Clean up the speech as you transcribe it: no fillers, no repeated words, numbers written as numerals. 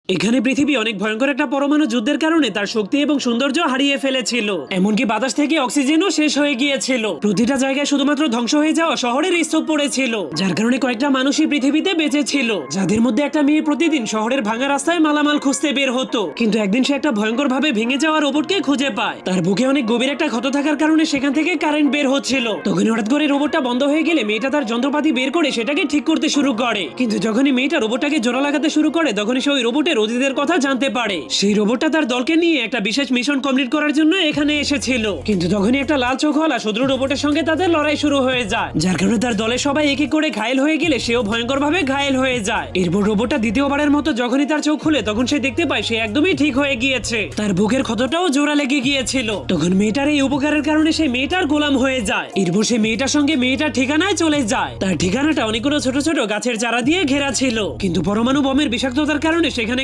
এখানে পৃথিবী অনেক ভয়ঙ্কর একটা পরমাণু যুদ্ধের কারণে তার শক্তি এবং সৌন্দর্য হারিয়ে ফেলেছিল। এমনকি বাতাস থেকে অক্সিজেনও শেষ হয়ে গিয়েছিল। প্রতিটা জায়গায় শুধুমাত্র ধ্বংস হয়ে যাওয়া শহরের স্তূপ পড়েছিল, যার কারণে কয়েকটা মানুষই পৃথিবীতে বেঁচে ছিল, যাদের মধ্যে একটা মেয়ে প্রতিদিন শহরের ভাঙা রাস্তায় মালামাল খুঁজতে বের হতো। কিন্তু একদিন সে একটা ভয়ঙ্কর ভাবে ভেঙে যাওয়া রোবটকে খুঁজে পায়। তার বুকে অনেক গভীর একটা ক্ষত থাকার কারণে সেখান থেকে কারেন্ট বের হচ্ছিল। তখন হঠাৎ করে রোবটটা বন্ধ হয়ে গেলে মেয়েটা তার যন্ত্রপাতি বের করে সেটাকে ঠিক করতে শুরু করে। কিন্তু যখনই মেয়েটা রোবটটাকে জোড়া লাগাতে শুরু করে তখনই সে ওই রোবটের অতীতের কথা জানতে পারে। সেই রোবটটা তার দলকে নিয়ে একটা বিশেষ মিশন কমপ্লিট করার জন্য এখানে এসেছিল। কিন্তু তখনই একটা লাল চোখওয়ালা শত্রু রোবটের সঙ্গে তাদের লড়াই শুরু হয়ে যায়, যার কারণে তার দলের সবাই এক এক করে ঘায়েল হয়ে গেলে সেও ভয়ঙ্কর ভাবে ঘায়েল হয়ে যায়। এরপর রোবটটা দ্বিতীয়বারের মতো যখনই তার চোখ খুলে তখন সে দেখতে পায় সে একদমই ঠিক হয়ে গিয়েছে। তার বুকের ক্ষতটাও জোড়া লেগে গিয়েছিল। তখন মেয়েটার এই উপকারের কারণে সে মেয়েটার গোলাম হয়ে যায়। এরপর সে মেয়েটার সঙ্গে মেয়েটার ঠিকানায় চলে যায়। তার ঠিকানাটা অনেকগুলো ছোট ছোট গাছের চারা দিয়ে ঘেরা ছিল, কিন্তু পরমাণু বোমের বিষাক্ততার কারণে সেখানে